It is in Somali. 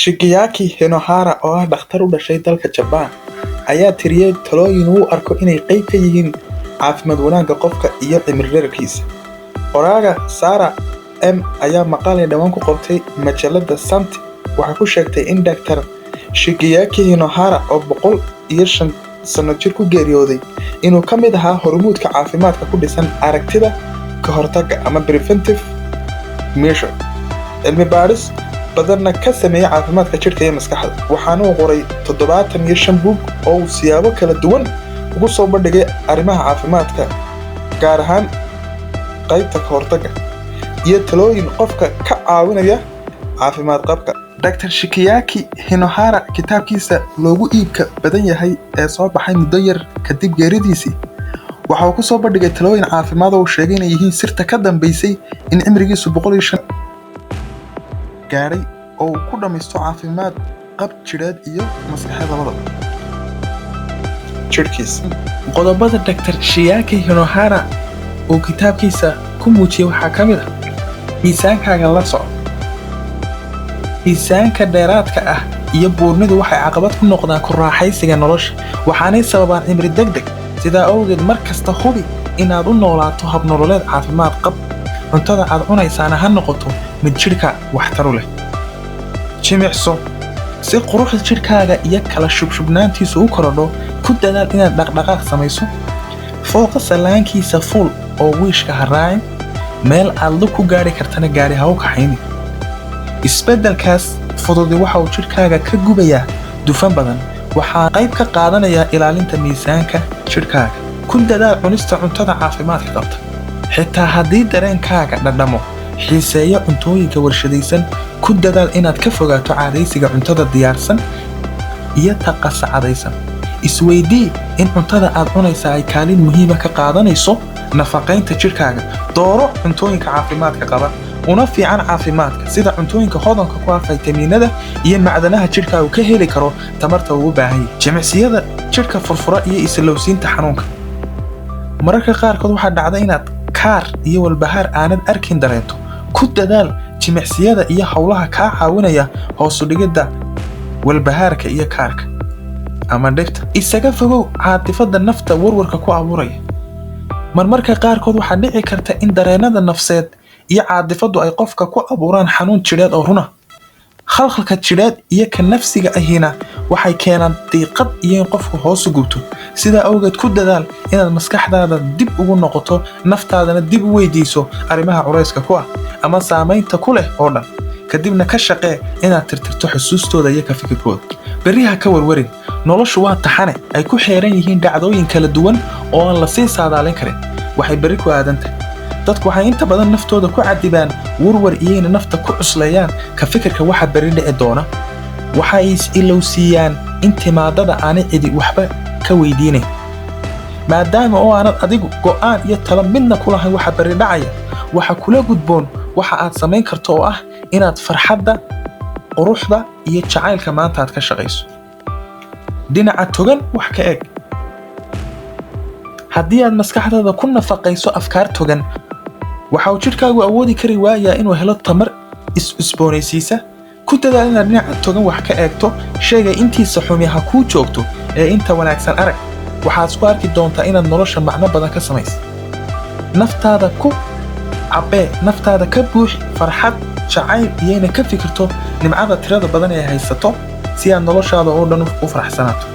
Shigeaki Hinohara oo ah dhakhtar u dhashay dalka Japan ayaa tiriyay talooyin uu arko inay qayb ka yihiin caafimaad wanaagga qofka iyo cimri dhererkiisa. Qoraaga Sarah M ayaa maqaal dhawaan ku qabtay majallada Samt waxay ku sheegtay in Dr. Shigeaki Hinohara oo 105 sano jir ku geeriyooday inuu ka mid ahaa hormuudka caafimaadka ku dhisan aragtida ka hortagga ama preventive measure. Cilmi baaris badanna ka sameeyay caafimaadka jirka iyo maskaxda. Waxaana uu qoray 75 buug oo uu siyaabo kala duwan ugu soo bandhigay arrimaha caafimaadka, gaar ahaan qaybta ka hortagga iyo talooyin qofka ka caawinaya caafimaad qabka. Dr. Shigeaki Hinohara kitaabkiisa loogu iibka badan yahay ee soo baxay muddo yar kadib geeridiisii waxa uu ku soo bandhigay talooyin caafimaad oo uu sheegay inay yihiin sirta ka dambeysay in cimrigiisu 105 gaaray oo uu ku dhamaysto caafimaad qab jireed iyo maskaxeed labadaba. Jirkiisa qodobada Dr. Shigeaki Hinohara oo kitaabkiisa ku muujiyay waxaa ka mid ah miisaankaaga la soco. miisaanka dheeraadka ah iyo buurnidu waxay caqabad ku noqdaan ku raaxaysiga nolosha waxaanay sababaan cimri degdeg. sidaa awgeed mar kasta hubi inaad u noolaato hab nololeed caafimaad qab. cuntada aad cunaysaana ha noqoto mid jirka waxtar u leh. jimicso si quruxda jirkaaga iyo kala shubshubnaantiisu u korodho. ku dadaal inaad dhaqdhaqaaq samayso. fooqa salaankiisa fuul oo wiishka ha raacin. meel aad lug ku gaari kartana gaari ha u kaxaynin. isbeddelkaas fududi waxa uu jirkaaga ka gubayaa dufan badan waxaa qayb ka qaadanayaa ilaalinta miisaanka jirkaaga. ku dadaal cunista cuntada caafimaadka qabta. xitaa haddii dareenkaaga dhadhamo xiiseeyo cuntooyinka warshadaysan. ku dadaal inaad ka fogaato caadaysiga cuntada diyaarsan iyo ta qasacadaysan. isweydii in cuntada aad cunaysaa ay kaalin muhiima ka qaadanayso nafaqaynta jirkaaga. dooro cuntooyinka caafimaadka qaba una fiican caafimaadka sida cuntooyinka hodanka ku ah faytamiinada iyo macdanaha jirka uu ka heli karo tamarta uu u baahan yahay. jimicsiyada jirka furfura iyo islowsiinta xanuunka. mararka qaarkood waxaa dhacda inaad kaar iyo walbahaar aanad arkin dareento. ku dadaal jimicsiyada iyo hawlaha kaa caawinaya hoos u dhigidda walbahaarka iyo kaarka ama dhibta. isaga fogow caatifada nafta warwarka ku abuuraya. marmarka qaarkood waxaa dhici karta in dareenada nafseed iyo caadifadu ay qofka ku abuuraan xanuun jireed oo runa. khalkhalka jireed iyo ka nafsiga ahina waxay keenaan diiqad iyo in qofku hoos u gubto. sidaa awgeed ku dadaal inaad maskaxdaada dib ugu noqoto, naftaadana dib u weydiiso arrimaha culayska ku ah ama saamaynta ku leh oo dhan. kadibna ka shaqee inaad tirtirto xusuustooda iyo ka fikirkooda. berriha ka warwarin. noloshu waa taxane ay ku xeeran yihiin dhacdooyin kala duwan oo aan la sii saadaalin karin. waxay berri ku aadantahay. dadku waxay inta badan naftooda ku cadibaan warwar iyayna nafta ku cusleeyaan ka fikirka waxa berri dhici doona. waxay is-ilowsiiyaan in timaadada aanay cidi waxba ka weydiinayn. maadaama oo aanad adigu go'aan iyo talo midna ku lahayn waxa berri dhacaya, waxa kula gudboon waxa aad samayn karto oo ah inaad farxadda, quruxda iyo jacaylka maanta aad ka shaqayso. dhinaca togan wax ka eeg. haddii aad maskaxdaada ku nafaqayso afkaar togan, waxa uu jirkaagu awoodi kari waayaa inuu helo tamar is-cusboonaysiisa. ku dadaal inaad dhinaca togan wax ka eegto. shayga intiisa xumi ha kuu joogto ee inta wanaagsan arag. waxaad isku arki doontaa inaad nolosha macno badan ka samaysa. naftaada ku cabbee, naftaada ka buuxi farxad, jacayl iyayna ka fikirto nimcada tirada badan ee haysato si aad noloshaada oo dhan u faraxsanaato.